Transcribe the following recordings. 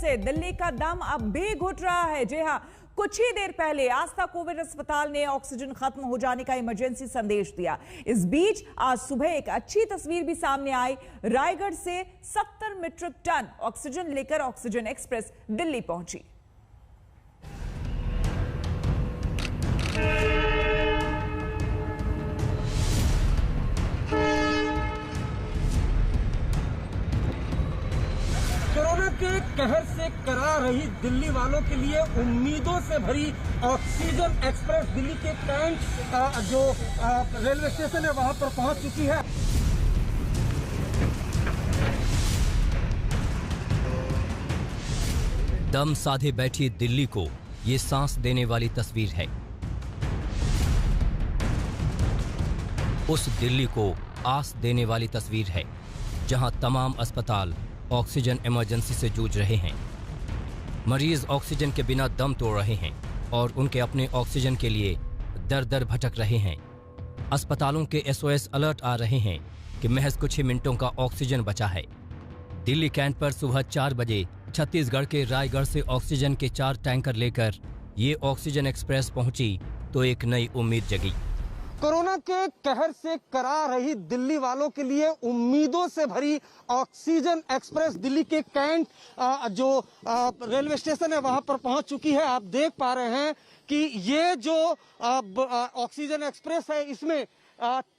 से दिल्ली का दम अब भी घुट रहा है। जी हां, कुछ ही देर पहले आस्था कोविड अस्पताल ने ऑक्सीजन खत्म हो जाने का इमरजेंसी संदेश दिया। इस बीच आज सुबह एक अच्छी तस्वीर भी सामने आई। रायगढ़ से 70 मीट्रिक टन ऑक्सीजन लेकर ऑक्सीजन एक्सप्रेस दिल्ली पहुंची। कोरोना के कहर से करा रही दिल्ली वालों के लिए उम्मीदों से भरी ऑक्सीजन एक्सप्रेस दिल्ली के कैंट जो रेलवे स्टेशन है वहां पर पहुंच चुकी है। दम साधे बैठी दिल्ली को ये सांस देने वाली तस्वीर है। उस दिल्ली को आस देने वाली तस्वीर है जहां तमाम अस्पताल ऑक्सीजन इमरजेंसी से जूझ रहे हैं। मरीज ऑक्सीजन के बिना दम तोड़ रहे हैं और उनके अपने ऑक्सीजन के लिए दर दर भटक रहे हैं। अस्पतालों के SOS अलर्ट आ रहे हैं कि महज कुछ ही मिनटों का ऑक्सीजन बचा है। दिल्ली कैंट पर सुबह 4 बजे छत्तीसगढ़ के रायगढ़ से ऑक्सीजन के 4 टैंकर लेकर ये ऑक्सीजन एक्सप्रेस पहुंची तो एक नई उम्मीद जगी। कोरोना के कहर से करा रही दिल्ली वालों के लिए उम्मीदों से भरी ऑक्सीजन एक्सप्रेस दिल्ली के कैंट जो रेलवे स्टेशन है वहां पर पहुंच चुकी है। आप देख पा रहे हैं कि ये जो ऑक्सीजन एक्सप्रेस है इसमें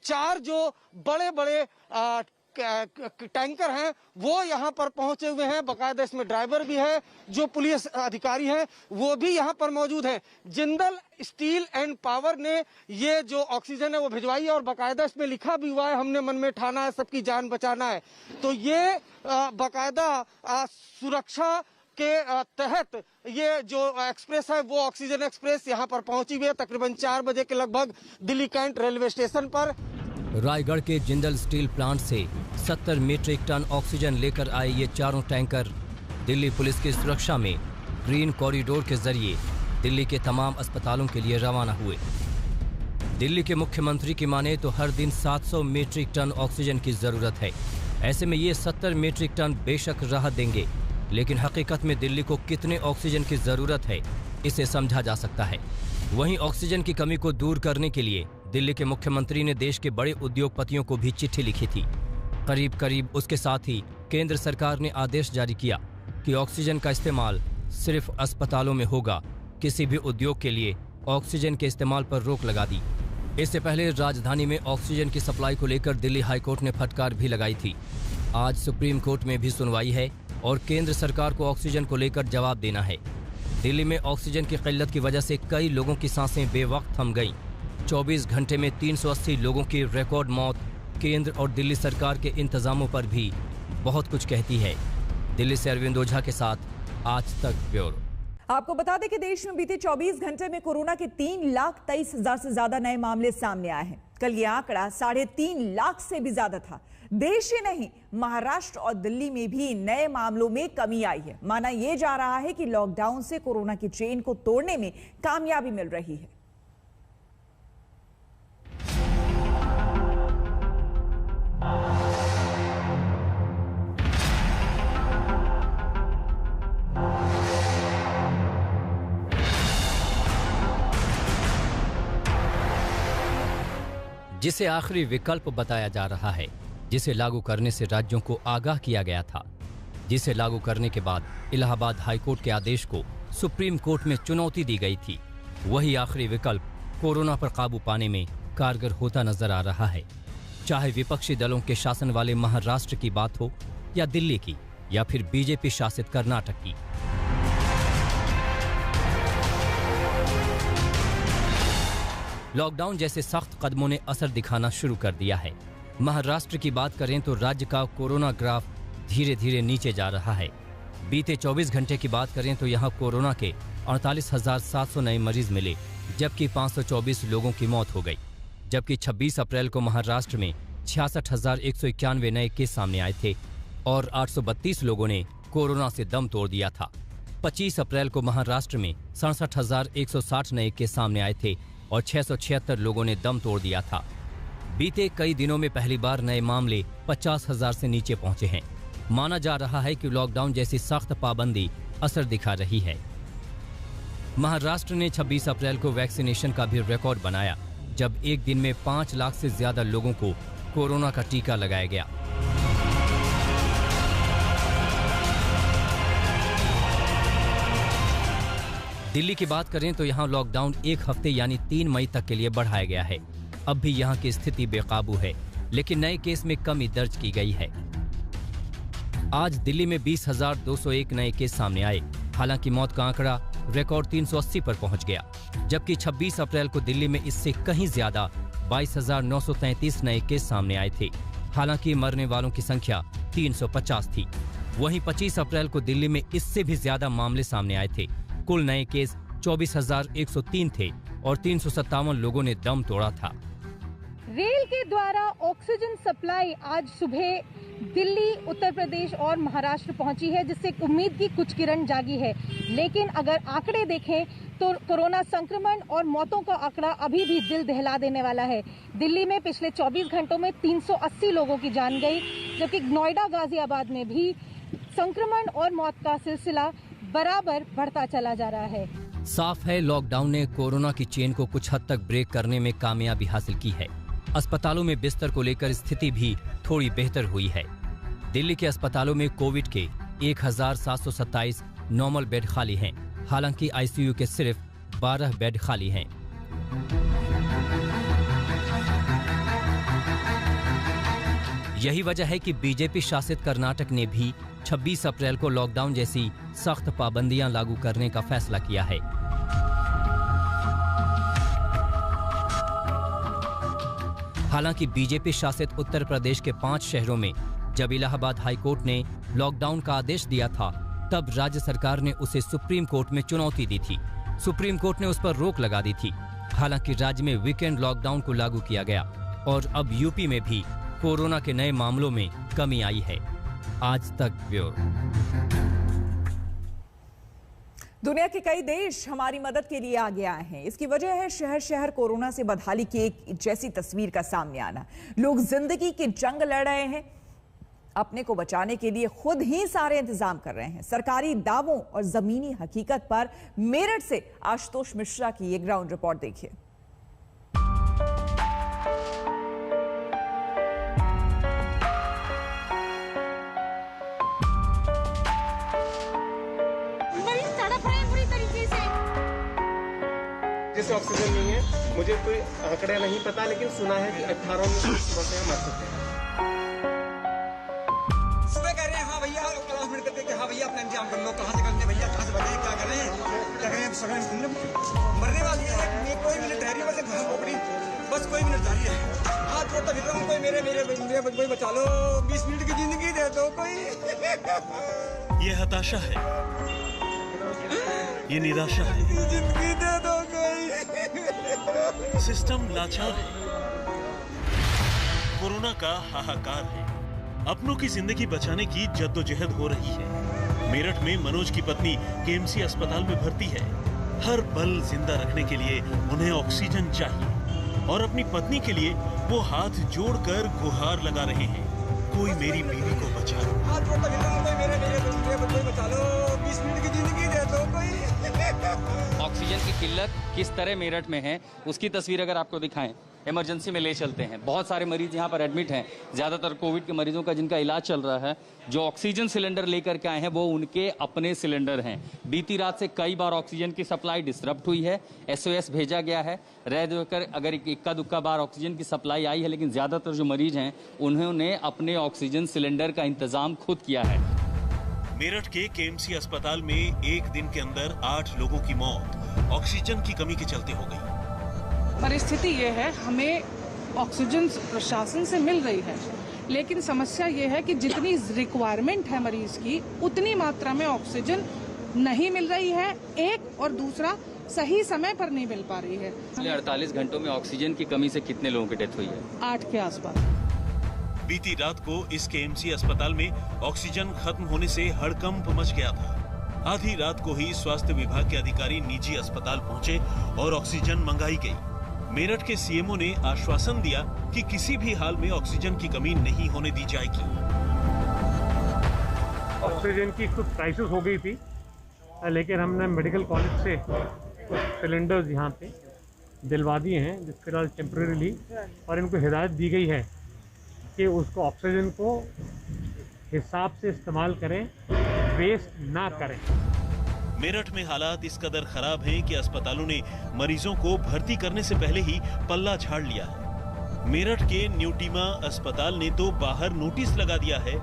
4 जो बड़े बड़े टैंकर हैं वो यहाँ पर पहुंचे हुए हैं। बकायदा इसमें ड्राइवर भी है, जो पुलिस अधिकारी हैं वो भी यहाँ पर मौजूद हैं। जिंदल स्टील एंड पावर ने ये जो ऑक्सीजन है वो भिजवाई है और बकायदा इसमें लिखा भी हुआ है हमने मन में ठाना है सबकी जान बचाना है। तो ये बकायदा सुरक्षा के तहत ये जो एक्सप्रेस है वो ऑक्सीजन एक्सप्रेस यहाँ पर पहुंची हुई है तकरीबन 4 बजे के लगभग दिल्ली कैंट रेलवे स्टेशन पर। रायगढ़ के जिंदल स्टील प्लांट से 70 मीट्रिक टन ऑक्सीजन लेकर आए ये चारों टैंकर दिल्ली पुलिस की सुरक्षा में ग्रीन कॉरिडोर के जरिए दिल्ली के तमाम अस्पतालों के लिए रवाना हुए। दिल्ली के मुख्यमंत्री की माने तो हर दिन 700 मीट्रिक टन ऑक्सीजन की जरूरत है। ऐसे में ये 70 मीट्रिक टन बेशक राहत देंगे, लेकिन हकीकत में दिल्ली को कितने ऑक्सीजन की जरूरत है इसे समझा जा सकता है। वहीं ऑक्सीजन की कमी को दूर करने के लिए दिल्ली के मुख्यमंत्री ने देश के बड़े उद्योगपतियों को भी चिट्ठी लिखी थी। करीब उसके साथ ही केंद्र सरकार ने आदेश जारी किया कि ऑक्सीजन का इस्तेमाल सिर्फ अस्पतालों में होगा। किसी भी उद्योग के लिए ऑक्सीजन के इस्तेमाल पर रोक लगा दी। इससे पहले राजधानी में ऑक्सीजन की सप्लाई को लेकर दिल्ली हाईकोर्ट ने फटकार भी लगाई थी। आज सुप्रीम कोर्ट में भी सुनवाई है और केंद्र सरकार को ऑक्सीजन को लेकर जवाब देना है। दिल्ली में ऑक्सीजन की किल्लत की वजह से कई लोगों की सांसें बेवक्त थम गईं। 24 घंटे में 380 लोगों की रिकॉर्ड मौत केंद्र और दिल्ली सरकार के इंतजामों पर भी बहुत कुछ कहती है। दिल्ली से अरविंद ओझा के साथ आज तक ब्यूरो। आपको बता दें कि देश में बीते 24 घंटे में कोरोना के 3,23,000 से ज्यादा नए मामले सामने आए हैं। कल ये आंकड़ा 3.5 लाख से भी ज्यादा था। देश ही नहीं, महाराष्ट्र और दिल्ली में भी नए मामलों में कमी आई है। माना यह जा रहा है कि लॉकडाउन से कोरोना की चेन को तोड़ने में कामयाबी मिल रही है। जिसे आखिरी विकल्प बताया जा रहा है, जिसे लागू करने से राज्यों को आगाह किया गया था, जिसे लागू करने के बाद इलाहाबाद हाईकोर्ट के आदेश को सुप्रीम कोर्ट में चुनौती दी गई थी, वही आखिरी विकल्प कोरोना पर काबू पाने में कारगर होता नजर आ रहा है। चाहे विपक्षी दलों के शासन वाले महाराष्ट्र की बात हो या दिल्ली की या फिर बीजेपी शासित कर्नाटक की। लॉकडाउन जैसे सख्त कदमों ने असर दिखाना शुरू कर दिया है। महाराष्ट्र की बात करें तो राज्य का कोरोना ग्राफ धीरे धीरे नीचे जा रहा है। बीते 24 घंटे की बात करें तो यहां कोरोना के 48,700 नए मरीज मिले, जबकि 524 लोगों की मौत हो गई। जबकि 26 अप्रैल को महाराष्ट्र में 66,191 नए केस सामने आए थे और 832 लोगों ने कोरोना से दम तोड़ दिया था। 25 अप्रैल को महाराष्ट्र में 67,160 नए केस सामने आए थे और 676 लोगों ने दम तोड़ दिया था। बीते कई दिनों में पहली बार नए मामले 50,000 से नीचे पहुंचे हैं। माना जा रहा है कि लॉकडाउन जैसी सख्त पाबंदी असर दिखा रही है। महाराष्ट्र ने 26 अप्रैल को वैक्सीनेशन का भी रिकॉर्ड बनाया, जब एक दिन में 5 लाख से ज्यादा लोगों को कोरोना का टीका लगाया गया। दिल्ली की बात करें तो यहां लॉकडाउन 1 हफ्ते यानी 3 मई तक के लिए बढ़ाया गया है। अब भी यहां की स्थिति बेकाबू है, लेकिन नए केस में कमी दर्ज की गई है। आज दिल्ली में 20,201 नए केस सामने आए। हालांकि मौत का आंकड़ा रिकॉर्ड 380 पर पहुंच गया, जबकि 26 अप्रैल को दिल्ली में इससे कहीं ज्यादा 22,933 नए केस सामने आए थे। हालांकि मरने वालों की संख्या 350 थी। वहीं 25 अप्रैल को दिल्ली में इससे भी ज्यादा मामले सामने आए थे। कुल नए केस 24,103 थे और 357 लोगों ने दम तोड़ा था। रेल के द्वारा ऑक्सीजन सप्लाई आज सुबह दिल्ली, उत्तर प्रदेश और महाराष्ट्र पहुंची है, जिससे उम्मीद की कुछ किरण जागी है। लेकिन अगर आंकड़े देखें तो कोरोना संक्रमण और मौतों का आंकड़ा अभी भी दिल दहला देने वाला है। दिल्ली में पिछले 24 घंटों में 380 लोगों की जान गई, जबकि नोएडा, गाजियाबाद में भी संक्रमण और मौत का सिलसिला बराबर बढ़ता चला जा रहा है। साफ है, लॉकडाउन ने कोरोना की चेन को कुछ हद तक ब्रेक करने में कामयाबी हासिल की है। अस्पतालों में बिस्तर को लेकर स्थिति भी थोड़ी बेहतर हुई है। दिल्ली के अस्पतालों में कोविड के 1,727 नॉर्मल बेड खाली हैं। हालांकि आईसीयू के सिर्फ 12 बेड खाली हैं। यही वजह है कि बीजेपी शासित कर्नाटक ने भी 26 अप्रैल को लॉकडाउन जैसी सख्त पाबंदियां लागू करने का फैसला किया है। हालांकि बीजेपी शासित उत्तर प्रदेश के 5 शहरों में जब इलाहाबाद हाई कोर्ट ने लॉकडाउन का आदेश दिया था, तब राज्य सरकार ने उसे सुप्रीम कोर्ट में चुनौती दी थी। सुप्रीम कोर्ट ने उस पर रोक लगा दी थी। हालांकि राज्य में वीकेंड लॉकडाउन को लागू किया गया और अब यूपी में भी कोरोना के नए मामलों में कमी आई है। आज तक ब्यूरो। दुनिया के कई देश हमारी मदद के लिए आगे आए हैं। इसकी वजह है शहर शहर कोरोना से बदहाली की एक जैसी तस्वीर का सामने आना। लोग जिंदगी की जंग लड़ रहे हैं, अपने को बचाने के लिए खुद ही सारे इंतजाम कर रहे हैं। सरकारी दावों और जमीनी हकीकत पर मेरठ से आशुतोष मिश्रा की ये ग्राउंड रिपोर्ट देखिए। जिस ऑक्सीजन नहीं है, मुझे कोई आंकड़ा नहीं पता, लेकिन सुना है कि 18 में मर सकते हैं। सुबह कह रहे हैं हाँ भैया, अनाउंसमेंट करते हैं कि हाँ भैया अपना इंतजाम कर लो, कहाँ से करते भैया, कहाँ से बने, क्या कर रहे हैं, क्या करें, मरने वाली है। कोई मिनट ठहरी, बस खोपड़ी, बस कोई मिनट ठहरी है। हाथ जोड़ता फिर रहा हूँ, कोई मेरे कोई बचा लो, 20 मिनट की जिंदगी दे दो कोई। ये हताशा है, ये निराशा है, जिंदगी दे दो कोई। सिस्टम लाचार है, कोरोना का हाहाकार है। अपनों की जिंदगी बचाने की जद्दोजहद हो रही है। मेरठ में मनोज की पत्नी केएमसी अस्पताल में भर्ती है। हर पल जिंदा रखने के लिए उन्हें ऑक्सीजन चाहिए और अपनी पत्नी के लिए वो हाथ जोड़कर गुहार लगा रहे हैं, कोई मेरी बीवी को बचा लो। हाथ जोड़ता फिर रहा हूँ, कोई मेरे कोई बचा लो, 20 मिनट की जिंदगी दे दो कोई। ऑक्सीजन की किल्लत किस तरह मेरठ में है, उसकी तस्वीर अगर आपको दिखाएं, इमरजेंसी में ले चलते हैं। बहुत सारे मरीज यहाँ पर एडमिट हैं, ज़्यादातर कोविड के मरीजों का जिनका इलाज चल रहा है। जो ऑक्सीजन सिलेंडर लेकर के आए हैं वो उनके अपने सिलेंडर हैं। बीती रात से कई बार ऑक्सीजन की सप्लाई डिस्टर्ब हुई है, SOS भेजा गया है। रह देकर अगर इक्का दुक्का बार ऑक्सीजन की सप्लाई आई है, लेकिन ज़्यादातर जो मरीज हैं उन्होंने अपने ऑक्सीजन सिलेंडर का इंतजाम खुद किया है। मेरठ के केएमसी अस्पताल में एक दिन के अंदर 8 लोगों की मौत ऑक्सीजन की कमी के चलते हो गई। परिस्थिति ये है, हमें ऑक्सीजन प्रशासन से मिल रही है, लेकिन समस्या ये है कि जितनी रिक्वायरमेंट है मरीज की, उतनी मात्रा में ऑक्सीजन नहीं मिल रही है। एक और दूसरा, सही समय पर नहीं मिल पा रही है। पिछले 48 घंटों में ऑक्सीजन की कमी से कितने लोगों की डेथ हुई है? 8 के आसपास। बीती रात को इस केएमसी अस्पताल में ऑक्सीजन खत्म होने से हड़कंप मच गया था। आधी रात को ही स्वास्थ्य विभाग के अधिकारी निजी अस्पताल पहुंचे और ऑक्सीजन मंगाई गई। मेरठ के सीएमओ ने आश्वासन दिया कि किसी भी हाल में ऑक्सीजन की कमी नहीं होने दी जाएगी। ऑक्सीजन की कुछ क्राइसिस हो गई थी लेकिन हमने मेडिकल कॉलेज से कुछ सिलेंडर्स यहाँ पे दिलवा दिए हैं जिस फिलहाल टेम्प्रेरीली, और इनको हिदायत दी गई है कि उसको ऑक्सीजन को हिसाब से इस्तेमाल करें, वेस्ट ना करें। मेरठ में हालात इस कदर खराब हैं कि अस्पतालों ने मरीजों को भर्ती करने से पहले ही पल्ला झाड़ लिया है। मेरठ के न्यूटीमा अस्पताल ने तो बाहर नोटिस लगा दिया है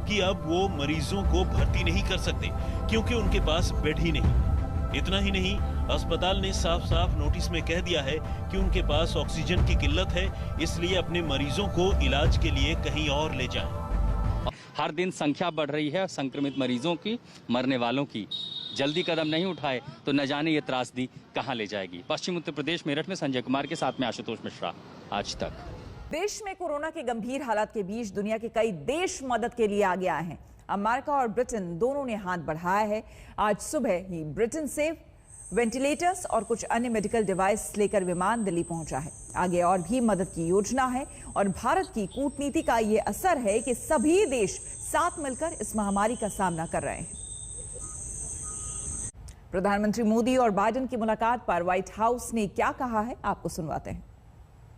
कि अब वो मरीजों को भर्ती नहीं कर सकते क्योंकि उनके पास बेड ही नहीं। इतना ही नहीं, अस्पताल ने साफ साफ नोटिस में कह दिया है कि उनके पास ऑक्सीजन की किल्लत है, इसलिए अपने मरीजों को इलाज के लिए कहीं और ले जाएं। हर दिन संख्या बढ़ रही है संक्रमित मरीजों की, मरने वालों की। जल्दी कदम नहीं उठाए तो न जाने ये त्रासदी कहां ले जाएगी। पश्चिम उत्तर प्रदेश मेरठ में संजय कुमार के साथ में आशुतोष मिश्रा, आज तक। देश में कोरोना के गंभीर हालात के बीच दुनिया के कई देश मदद के लिए आगे आए हैं। अमेरिका और ब्रिटेन दोनों ने हाथ बढ़ाया है। आज सुबह ही ब्रिटेन से वेंटिलेटर्स और कुछ अन्य मेडिकल डिवाइस लेकर विमान दिल्ली पहुंचा है। आगे और भी मदद की योजना है और भारत की कूटनीति का ये असर है कि सभी देश साथ मिलकर इस महामारी का सामना कर रहे हैं। प्रधानमंत्री मोदी और बाइडेन की मुलाकात पर व्हाइट हाउस ने क्या कहा है, आपको सुनवाते हैं।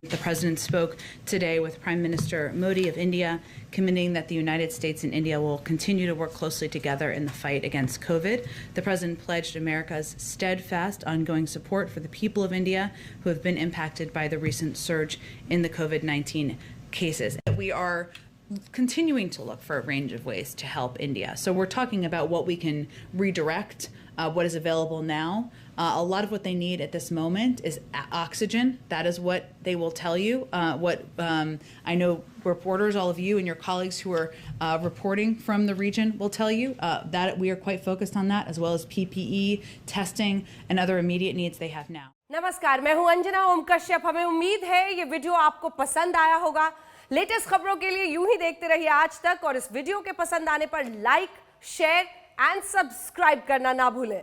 The President spoke today with Prime Minister Modi of India, committing that the United States and India will continue to work closely together in the fight against COVID. The President pledged America's steadfast ongoing support for the people of India who have been impacted by the recent surge in the COVID-19 cases. We are continuing to look for a range of ways to help India. So we're talking about what we can redirect, what is available now. A lot of what they need at this moment is oxygen. That is what they will tell you. What I know reporters, all of you and your colleagues who are reporting from the region will tell you that we are quite focused on that, as well as PPE, testing, and other immediate needs they have now. नमस्कार, मैं हूं अंजना ओम कश्यप। हमें उम्मीद है ये video आपको पसंद आया होगा। लेटेस्ट खबरों के लिए यूं ही देखते रहिए आज तक, और इस वीडियो के पसंद आने पर लाइक, शेयर एंड सब्सक्राइब करना ना भूलें।